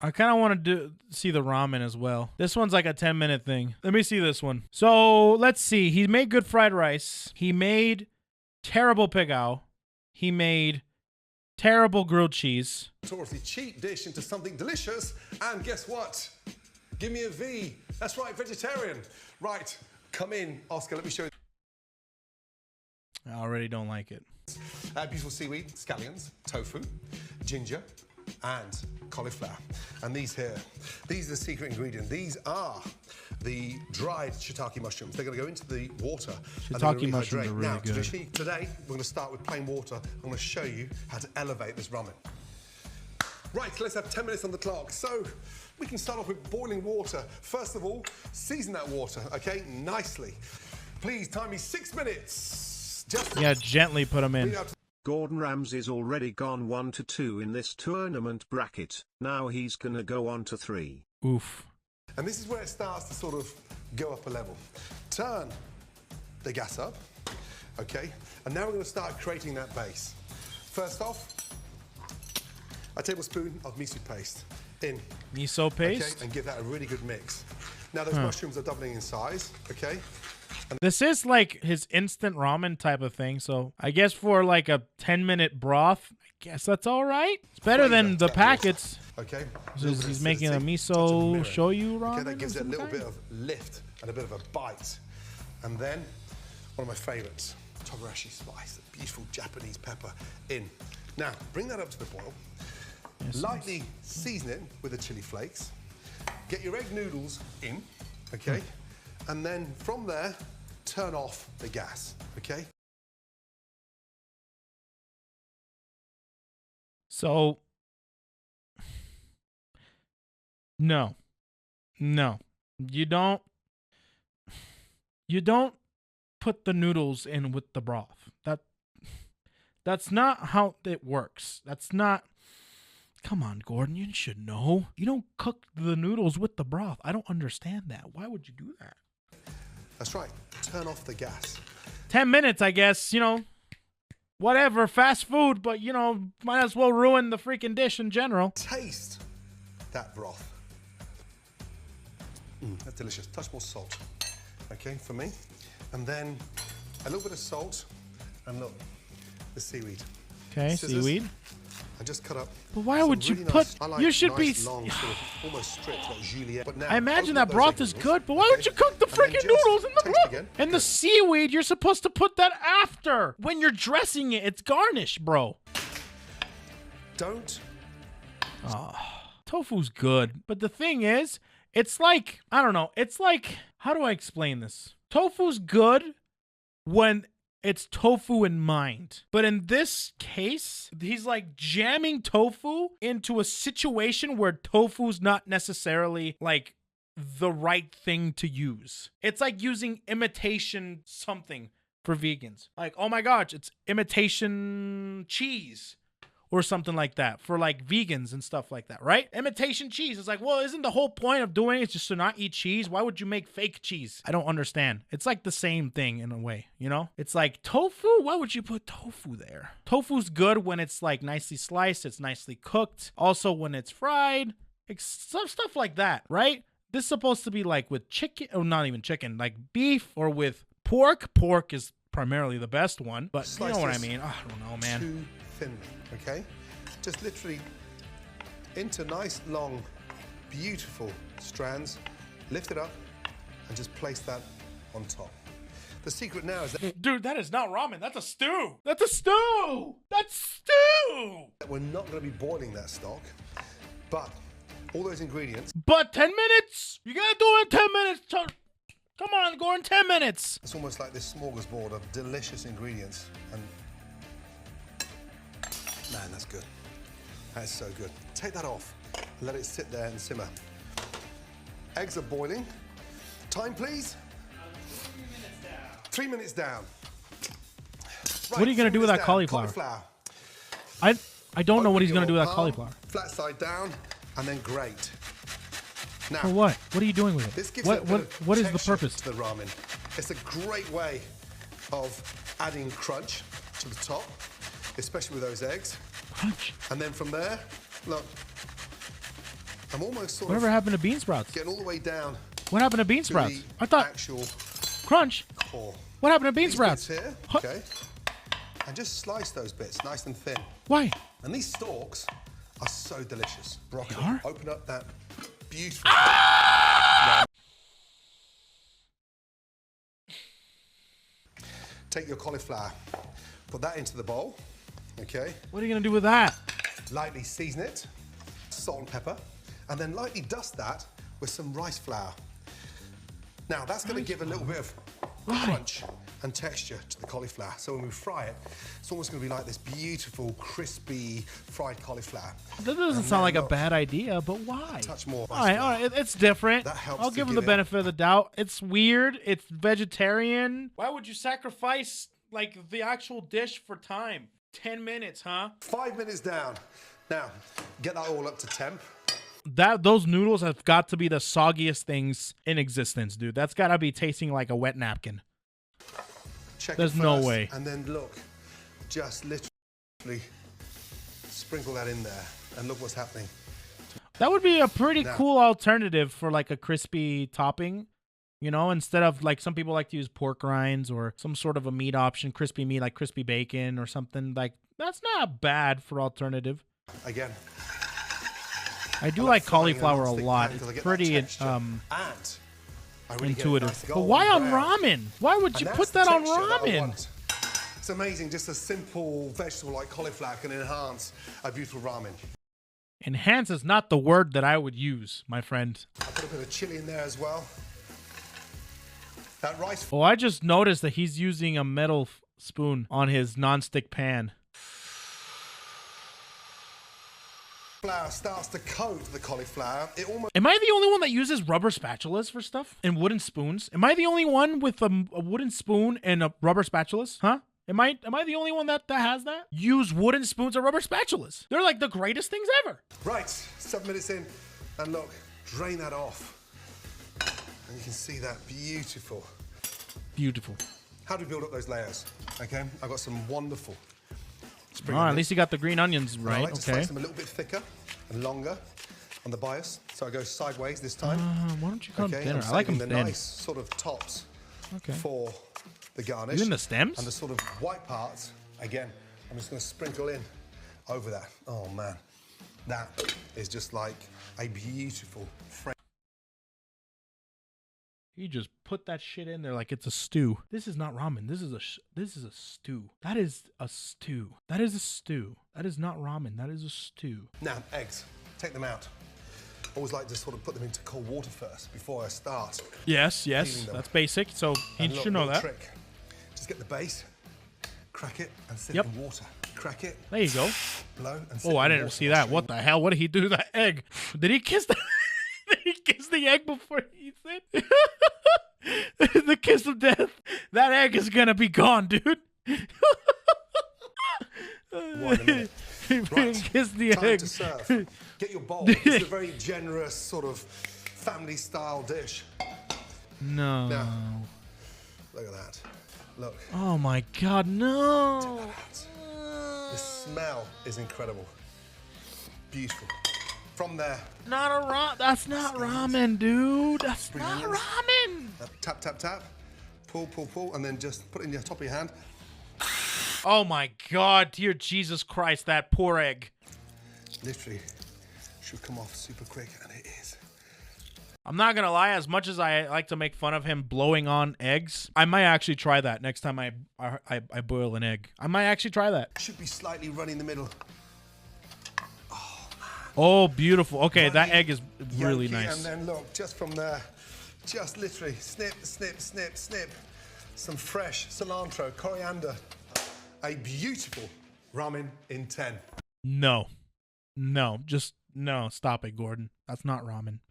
I kind of want to see the ramen as well. This one's like a 10-minute thing. Let me see this one. So let's see. He made good fried rice. He made terrible pigao. He made terrible grilled cheese. Notoriously cheap dish into something delicious. And guess what? Give me a V. That's right, vegetarian. Right, come in, Oscar. Let me show you. I already don't like it. Beautiful seaweed, scallions, tofu, ginger, and cauliflower. And these here, these are the secret ingredient. These are the dried shiitake mushrooms. They're going to go into the water. Shiitake mushrooms are really good. Today, we're going to start with plain water. I'm going to show you how to elevate this ramen. Right, so let's have 10 minutes on the clock. So we can start off with boiling water. First of all, season that water, okay, nicely. Please time me 6 minutes. Yeah, gently put them in. Gordon Ramsay's already gone 1-2 in this tournament bracket. Now he's gonna go on to 3. Oof. And this is where it starts to sort of go up a level. Turn the gas up, okay? And now we're gonna start creating that base. First off, a tablespoon of miso paste in. Miso paste? Okay, and give that a really good mix. Now those mushrooms are doubling in size, okay? This is like his instant ramen type of thing, so I guess for like a 10-minute broth, I guess that's all right. It's better than the packets. Okay. So he's making a miso shoyu ramen. Okay, that gives it a little bit of lift and a bit of a bite. And then, one of my favorites, togarashi spice, a beautiful Japanese pepper in. Now, bring that up to the boil. Yes, lightly season it with the chili flakes. Get your egg noodles in, okay? And then from there, turn off the gas, okay? So, no, you don't put the noodles in with the broth. That's not how it works. That's not. Come on, Gordon, you should know. You don't cook the noodles with the broth. I don't understand that. Why would you do that? That's right. Turn off the gas. 10 minutes, I guess, whatever, fast food, but, might as well ruin the freaking dish in general. Taste that broth. That's delicious. Touch more salt, okay, for me. And then a little bit of salt, and look, the seaweed. Okay, Scissors, seaweed. And just cut up. But why would you put? You should be. Long, sort of, almost strips like julienne. But now, I imagine that broth is good, but why would you cook the freaking noodles in the broth? And the seaweed, you're supposed to put that after. When you're dressing it, it's garnish, bro. Don't. Tofu's good, but the thing is, it's like, I don't know. It's like, how do I explain this? Tofu's good when it's tofu in mind. But in this case, he's like jamming tofu into a situation where tofu's not necessarily like the right thing to use. It's like using imitation something for vegans. Like, oh my gosh, it's imitation cheese or something like that for like vegans and stuff like that, right? Imitation cheese. It's like, well, isn't the whole point of doing it just to not eat cheese? Why would you make fake cheese? I don't understand. It's like the same thing in a way, It's like tofu. Why would you put tofu there? Tofu's good when it's like nicely sliced. It's nicely cooked. Also when it's fried. Stuff like that, right? This is supposed to be like with chicken, or not even chicken, like beef or with pork. Pork is primarily the best one, but you know what I mean. I don't know, man. Too thinly, okay? Just literally into nice, long, beautiful strands. Lift it up and just place that on top. The secret now is that... Dude, that is not ramen. That's a stew. That's a stew. That's stew. We're not going to be boiling that stock, but all those ingredients... But 10 minutes? You got to do it in 10 minutes. Come on, Gordon, 10 minutes. It's almost like this smorgasbord of delicious ingredients. And man, that's good. That is so good. Take that off. Let it sit there and simmer. Eggs are boiling. Time, please. 3 minutes down. Right, what are you going to do with that cauliflower? I don't know what he's going to do with that cauliflower. Flat side down, and then grate. Now, for what? What are you doing with it? This gives what is the purpose? To the ramen. It's a great way of adding crunch to the top, especially with those eggs. Crunch. And then from there, look, I'm almost sort Whatever of happened to bean sprouts? getting all the way down What happened to bean to sprouts? the I thought actual crunch. core. What happened to bean These sprouts? bits here, Huh? okay, and just slice those bits nice and thin. Why? And these stalks are so delicious. Broccoli. They are? Open up that beautiful. Take your cauliflower, put that into the bowl, okay? What are you gonna do with that? Lightly season it, salt and pepper, and then lightly dust that with some rice flour. Now that's going to give a little bit of crunch and texture to the cauliflower. So when we fry it, it's almost going to be like this beautiful, crispy fried cauliflower. That doesn't sound like a bad idea, but why? Touch more. All right, it's different. That helps I'll to give him give the it- benefit of the doubt. It's weird. It's vegetarian. Why would you sacrifice like the actual dish for time? 10 minutes, huh? 5 minutes down. Now, get that all up to temp. Those noodles have got to be the soggiest things in existence, dude. That's got to be tasting like a wet napkin. Check There's it no first, way. And then look, just literally sprinkle that in there, and look what's happening. That would be a pretty Now- cool alternative for like a crispy topping. You know, instead of like some people like to use pork rinds or some sort of a meat option, crispy meat like crispy bacon or something like that's not bad for alternative. Again. I do I like frying in a cauliflower a non-stick lot. pan 'cause I It's get that pretty texture, and I really get it intuitive. nice But golden why on brown. ramen? Why would And you that's put the that on texture that I ramen? want. It's amazing, just a simple vegetable like cauliflower can enhance a beautiful ramen. Enhance is not the word that I would use, my friend. I put a bit of chili in there as well. That rice Oh, I just noticed that he's using a metal spoon on his nonstick pan. flour starts to coat the cauliflower. It almost Am I the only one that uses rubber spatulas for stuff? And wooden spoons? Am I the only one with a wooden spoon and a rubber spatulas? Huh? Am I the only one that has that? Use wooden spoons or rubber spatulas. They're like the greatest things ever. right. 7 minutes in, and look, drain that off, and you can see that beautiful. Beautiful. How do we build up those layers? Okay, I've got some wonderful spring Oh, at onions. least you got the green onions I right. like to Okay. slice them a little bit thicker and longer on the bias, so I go sideways this time. Why don't you call them Okay, thinner? I'm I like them saving the thin. nice sort of tops Okay. for the garnish. Even the stems? And the sort of white parts, again, I'm just going to sprinkle in over that. Oh man, that is just like a beautiful French. You just put that shit in there like it's a stew. This is not ramen. This is a stew. That is a stew. That is a stew. That is not ramen. That is a stew. Now, eggs, take them out. Always like to sort of put them into cold water first before I start. Yes, Peeling them. that's basic. So he And look, should know little that. Trick. Just get the base, crack it, and sit Yep. in water. Crack it, There you go. blow, and sit Oh, I in didn't water. see that. What the hell? What did he do to that egg? Did he kiss the? Did he kiss the egg before he eats it? The kiss of death. That egg is gonna be gone, dude. One in a minute. He Right, kissed the time egg. to serve. Get your bowl. It's a very generous sort of family-style dish. No. Now, look at that. Look, Oh my God, no. the smell is incredible. Beautiful. From there, Not a That's not ramen, dude. That's Spring not onions. ramen. tap, tap, tap. Pull, pull, pull, and then just put it in the top of your hand. Oh my God, dear Jesus Christ, that poor egg. Literally, should come off super quick, and it is. I'm not gonna lie. As much as I like to make fun of him blowing on eggs, I might actually try that next time I boil an egg. I might actually try that. Should be slightly runny in the middle. Oh, beautiful. Okay, that Runny, egg is really yolky, nice. And then look, just from there, just literally snip, snip, snip, snip. Some fresh cilantro, coriander. A beautiful ramen in 10. No, just no. Stop it, Gordon. That's not ramen.